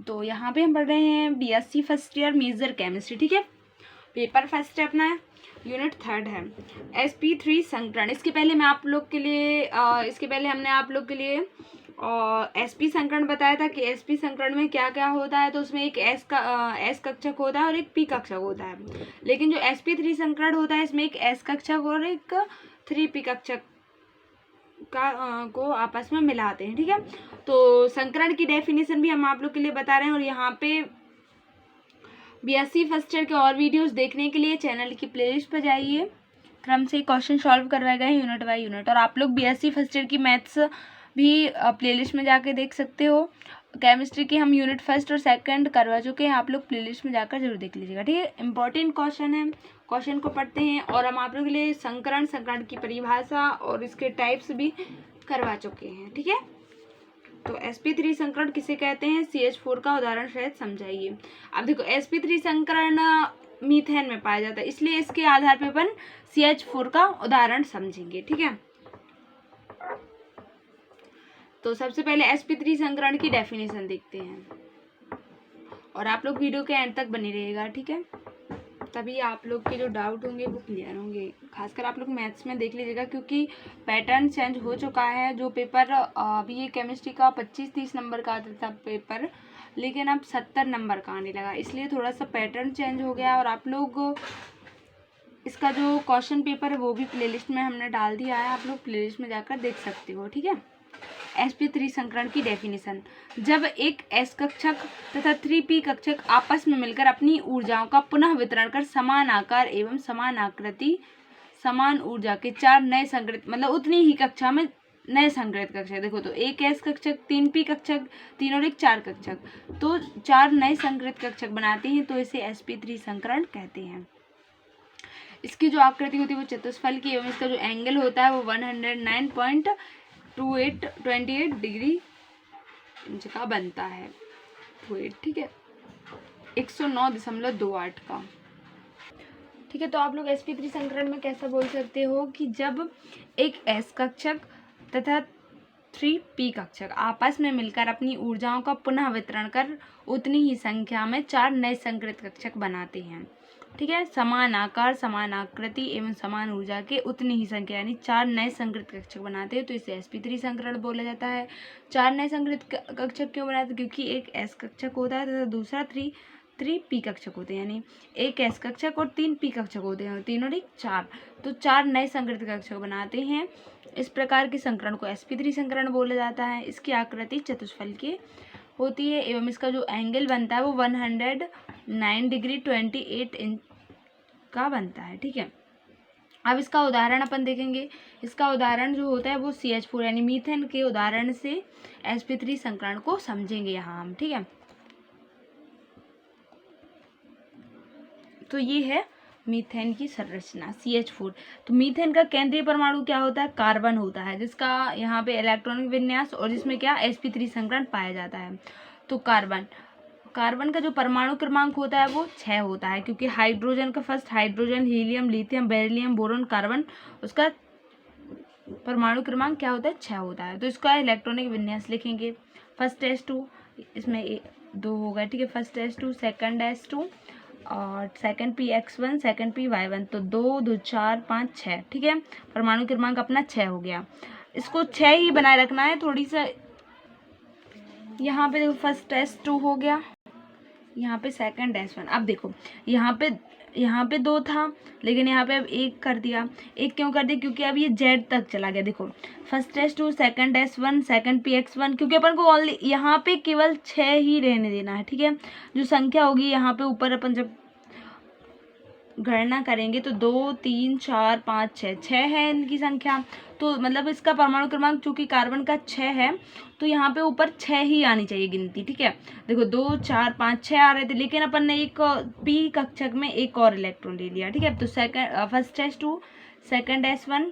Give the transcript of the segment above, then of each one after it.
तो यहाँ पे हम पढ़ रहे हैं BSc first year major chemistry, ठीक है। पेपर फर्स्ट है अपना, यूनिट 3 है sp3 संकरण। इसके पहले हमने आप लोग के लिए sp संकरण बताया था कि sp संकरण में क्या क्या होता है। तो उसमें एक s कक्षक होता है और एक p कक्षक होता है। लेकिन जो sp3 संकरण होता है इसमें एक s कक्षक और एक 3p कक्षक को आपस में मिलाते हैं, ठीक है। तो संकरण की डेफिनेशन भी हम आप लोग के लिए बता रहे हैं। और यहाँ पे बीएससी फर्स्ट ईयर के और वीडियोस देखने के लिए चैनल की प्लेलिस्ट पर जाइए, क्रम से क्वेश्चन सॉल्व करवाए गए हैं यूनिट बाय यूनिट। और आप लोग बीएससी फर्स्ट ईयर की मैथ्स भी प्लेलिस्ट में जाके देख सकते हो। केमिस्ट्री की हम यूनिट फर्स्ट और सेकंड करवा चुके हैं, आप लोग प्लेलिस्ट में जाकर जरूर देख लीजिएगा, ठीक है। इंपॉर्टेंट क्वेश्चन है, क्वेश्चन को पढ़ते हैं। और हम आप लोग के लिए संकरण की परिभाषा और इसके टाइप्स भी करवा चुके हैं, ठीक है। तो sp3 संकरण किसे कहते हैं, CH4 का उदाहरण सहित समझाइए। अब देखो sp3 संकरण मीथेन में पाया जाता है, इसलिए इसके आधार पर अपन CH4 का उदाहरण समझेंगे, ठीक है। तो सबसे पहले sp3 संकरण की डेफिनेशन देखते हैं और आप लोग वीडियो के एंड तक बने रहिएगा, ठीक है। तभी आप लोग के जो डाउट होंगे वो क्लियर होंगे। खासकर आप लोग मैथ्स में देख लीजिएगा, क्योंकि पैटर्न चेंज हो चुका है। जो पेपर अभी ये केमिस्ट्री का 25-30 नंबर का आता था पेपर, लेकिन अब 70 नंबर का आने लगा, इसलिए थोड़ा सा पैटर्न चेंज हो गया। और आप लोग इसका जो क्वेश्चन पेपर है वो भी प्लेलिस्ट में हमने डाल दिया है, आप लोग प्लेलिस्ट में जाकर देख सकते हो, ठीक है। sp3 संकरण की डेफिनेशन, जब एक s कक्षक तथा 3p कक्षक आपस में मिलकर अपनी ऊर्जाओं का पुनः वितरण कर समान आकार एवं समान आकृति समान ऊर्जा के 4 नए संग्रहित, मतलब उतनी ही कक्षा में नए संग्रहित कक्षक, देखो तो एक s कक्षक, 3p कक्षक, 3 और 1 4 कक्षक, तो 4 नए संग्रहित कक्षक बनाते हैं, तो इसे sp3 संकरण कहते हैं। इसकी जो आकृति होती है वो चतुष्फल की एवं इसका जो एंगल होता है वो 109.28 डिग्री का बनता है, ठीक है, 109.28 का, ठीक है। तो आप लोग sp3 संकरण में कैसा बोल सकते हो कि जब एक s कक्षक तथा 3p कक्षक आपस में मिलकर अपनी ऊर्जाओं का पुनः वितरण कर उतनी ही संख्या में 4 नए संग्रहित कक्षक बनाते हैं, ठीक है। समान आकार, समान आकृति एवं समान ऊर्जा के उतनी ही संख्या यानी 4 नए संग्रहित कक्षक बनाते हैं, तो इसे sp3 संकरण बोला जाता है। 4 नए संग्रहित कक्षक क्यों बनाते हैं, क्योंकि एक s कक्षक होता है तथा दूसरा 3p कक्षक होते हैं, यानी एक s कक्षक और 3p कक्षक होते हैं, 3 और 1 4, तो 4 नए संग्रहित कक्षक बनाते हैं। इस प्रकार के संकरण को sp3 संकरण बोला जाता है। इसकी आकृति चतुष्फल की होती है एवं इसका जो एंगल बनता है वो 109.28 का बनता है, ठीक है। अब इसका उदाहरण अपन देखेंगे। इसका उदाहरण जो होता है वो CH4 यानी मीथेन के उदाहरण से sp3 संकरण को समझेंगे यहाँ हम, ठीक है। तो ये है मीथेन की संरचना CH4। तो मीथेन का केंद्रीय परमाणु क्या होता है, कार्बन होता है, जिसका यहाँ पे इलेक्ट्रॉनिक विन्यास और जिसमें क्या sp3 संकरण पाया जाता है। तो कार्बन का जो परमाणु क्रमांक होता है वो 6 होता है, क्योंकि हाइड्रोजन का first hydrogen, helium, lithium, beryllium, boron, carbon, उसका परमाणु क्रमांक क्या होता है 6 होता है। तो इसका इलेक्ट्रॉनिक विन्यास लिखेंगे। फर्स्ट s2, इसमें 2 होगा, ठीक है। फर्स्ट s2, सेकंड s2 और सेकंड px1, सेकंड py1, तो 2 2 4 5 6, ठीक है। परमाणु क्रमांक अपना 6 हो गया। इसको 6 ही बनाए रखना है, थोड़ी सा यहाँ पे देखो फर्स्ट s2 हो गया, यहाँ पे सेकंड s1। अब देखो यहाँ पे 2 था, लेकिन यहाँ पे अब 1 कर दिया। 1 क्यों कर दिया, क्योंकि अब ये z तक चला गया। देखो first s2, second s1, second px1, क्योंकि अपन को ओनली यहाँ पे केवल 6 ही रहने देना है, ठीक है। जो संख्या होगी यहाँ पे ऊपर अपन जब गणना करेंगे तो 2 3 4 5 6 है इनकी संख्या। तो मतलब इसका परमाणु क्रमांक चूंकि कार्बन का 6 है, तो यहाँ पे ऊपर 6 ही आनी चाहिए गिनती, ठीक है। देखो 2 4 5 6 आ रहे थे, लेकिन अपन ने एक p कक्षक में एक और इलेक्ट्रॉन ले लिया, ठीक है। तो फर्स्ट s2, सेकंड s1,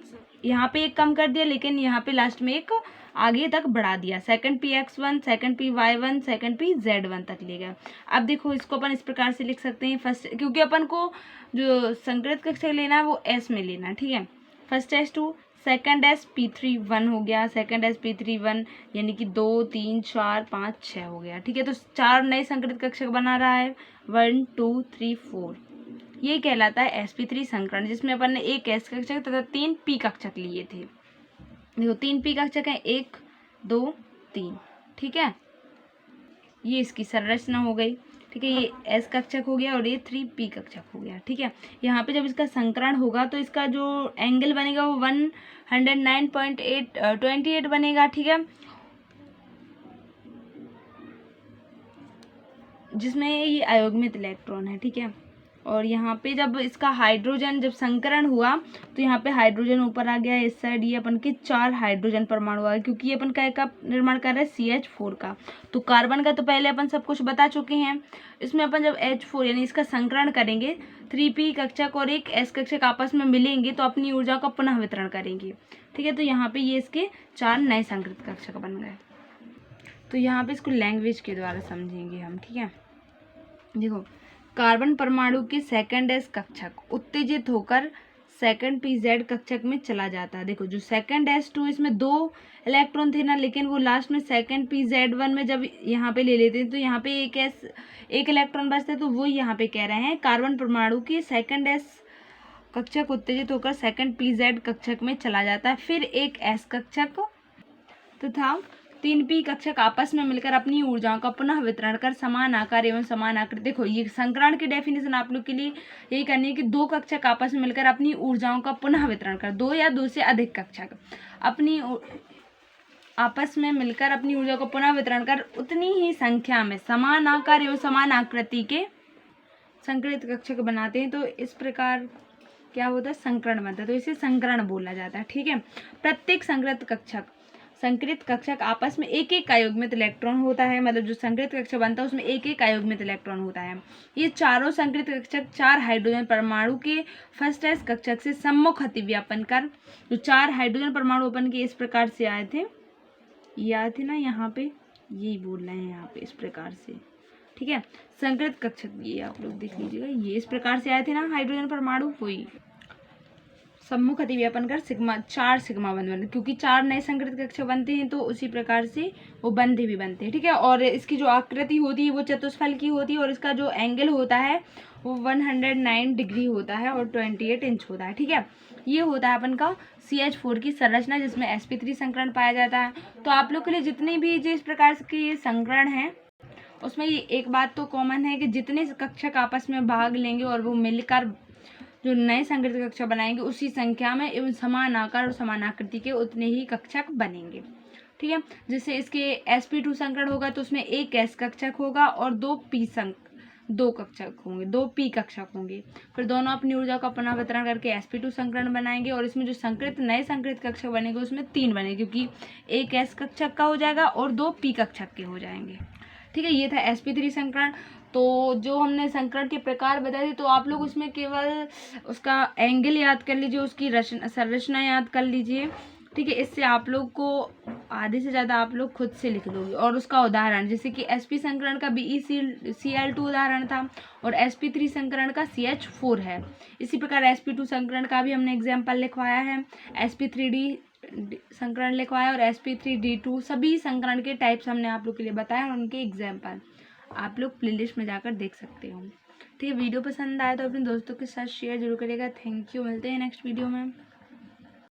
यहाँ पे एक कम कर दिया, लेकिन यहाँ पे लास्ट में एक आगे तक बढ़ा दिया। Second px1, second py1, second pz1 तक ले गया। अब देखो इसको अपन इस प्रकार से लिख सकते हैं। फर्स्ट, क्योंकि अपन को जो संग्रहित कक्षक लेना है वो s में लेना है, ठीक है। फर्स्ट s2, सेकंड sp3 1 हो गया, सेकंड sp3 1 यानी कि 2 3 4 5 6 हो गया। ठीक है, तो 4 नए संकरित कक्षक बना रहा है, 1 2 3 4। ये कहलाता है sp3 संकरण, जिसमें अपन ने एक s कक्षक तथा 3 p कक्षक लिए थे। देखो 3 p कक्षक हैं, 1 2 3। ठीक है, ये इसकी संरचना हो गई। ठीक है, ये s कक्षक हो गया और ये 3p कक्षक हो गया। ठीक है, यहाँ पे जब इसका संकरण होगा तो इसका जो एंगल बनेगा वो 109.28 बनेगा। ठीक है, जिसमें ये अयुग्मित इलेक्ट्रॉन है। ठीक है, और यहाँ पे जब इसका हाइड्रोजन जब संकरण हुआ तो यहाँ पे हाइड्रोजन ऊपर आ गया इस साइड, ये अपन के 4 हाइड्रोजन परमाणु आ गए, क्योंकि ये अपन का निर्माण कर रहे हैं CH4 का। तो कार्बन का तो पहले अपन सब कुछ बता चुके हैं। इसमें अपन जब H4 यानी इसका संकरण करेंगे, 3p कक्षक और एक s कक्षक आपस में मिलेंगे तो अपनी ऊर्जा का पुनः वितरण करेंगे। ठीक है, तो यहाँ पे ये इसके 4 नए संकरित कक्षक बन गए। तो यहाँ पे इसको लैंग्वेज के द्वारा समझेंगे हम। ठीक है, देखो कार्बन परमाणु के सेकंड s कक्षक उत्तेजित होकर सेकंड pz कक्षक में चला जाता है। देखो जो सेकंड s2 इसमें 2 इलेक्ट्रॉन थे ना, लेकिन वो लास्ट में सेकंड pz1 में जब यहाँ पे ले लेते हैं तो यहाँ पे एक इलेक्ट्रॉन बचता है। तो वो यहाँ पे कह रहे हैं कार्बन परमाणु के सेकंड s कक्षक उत्तेजित होकर सेकंड pz कक्षक में चला जाता है। फिर एक s कक्षक तथा 3p कक्षक आपस में मिलकर अपनी ऊर्जाओं का पुनः वितरण कर समान आकार एवं समान आकृति। देखो ये संकरण की डेफिनेशन आप लोग के लिए यही करनी है कि 2 कक्षक आपस में मिलकर अपनी ऊर्जाओं का पुनः वितरण कर, 2 या 2 से अधिक कक्षक अपनी आपस में मिलकर अपनी ऊर्जा को पुनः वितरण कर उतनी ही संख्या में समान आकार एवं समान आकृति के संकरित कक्षक बनाते हैं। तो इस प्रकार क्या होता है, संकरण बनता है, तो इसे संकरण बोला जाता है। ठीक है, प्रत्येक संकरित कक्षक आपस में एक एक अयुग्मित इलेक्ट्रॉन होता है। मतलब जो संकरित कक्षक बनता है उसमें एक एक अयुग्मित इलेक्ट्रॉन होता है। ये चारों संकरित कक्षक 4 हाइड्रोजन परमाणु के फर्स्ट s कक्षक से सम्मुख अतिव्यापन कर, जो 4 हाइड्रोजन परमाणु अपन के इस प्रकार से आए थे, ये आए थे ना, यहाँ पे यही बोल रहे हैं यहाँ पे इस प्रकार से। ठीक है, संकरित कक्षक ये आप लोग देख लीजिएगा, ये इस प्रकार से आए थे ना हाइड्रोजन परमाणु, वही सम्मुख अतिव्यापन कर 4 सिग्मा बंध बनते, क्योंकि 4 नए संकरित कक्षक बनते हैं तो उसी प्रकार से वो बंधे भी बनते हैं। ठीक है, और इसकी जो आकृति होती है वो चतुष्फल की होती है और इसका जो एंगल होता है वो 109 डिग्री होता है और 28 इंच होता है। ठीक है, ये होता है अपन का CH4 की संरचना, जिसमें sp3 संकरण पाया जाता है। तो आप लोग के लिए जितने भी जिस प्रकार के संकरण हैं उसमें ये एक बात तो कॉमन है कि जितने कक्षक आपस में भाग लेंगे और वो मिलकर जो नए संकरित कक्षक बनाएंगे उसी संख्या में एवं समान आकार और समान आकृति के उतने ही कक्षक बनेंगे। ठीक है, जैसे इसके sp2 संकरण होगा तो उसमें एक s कक्षक होगा और 2 कक्षक होंगे, 2p कक्षक होंगे। फिर दोनों अपनी ऊर्जा का पुनः वितरण करके sp2 संकरण बनाएंगे और इसमें जो नए संकरित कक्षक बनेंगे उसमें 3 बनेंगे, क्योंकि एक s कक्षक का हो जाएगा और 2 p कक्षक के हो जाएंगे। ठीक है, ये था sp3 संकरण। तो जो हमने संकरण के प्रकार बताए थे, तो आप लोग उसमें केवल उसका एंगल याद कर लीजिए, उसकी संरचना याद कर लीजिए। ठीक है, इससे आप लोग को आधे से ज़्यादा आप लोग खुद से लिख दोगे। और उसका उदाहरण जैसे कि sp संकरण का BeCl2 उदाहरण था और sp3 संकरण का CH4 है। इसी प्रकार sp2 संकरण का भी हमने एग्जाम्पल लिखवाया है, sp3d संकरण लिखवाया और sp3d2 सभी संकरण के टाइप्स हमने आप लोग के लिए बताया और उनके एग्जाम्पल आप लोग प्लेलिस्ट में जाकर देख सकते हो। ठीक है, वीडियो पसंद आया तो अपने दोस्तों के साथ शेयर जरूर करिएगा। थैंक यू, मिलते हैं नेक्स्ट वीडियो में।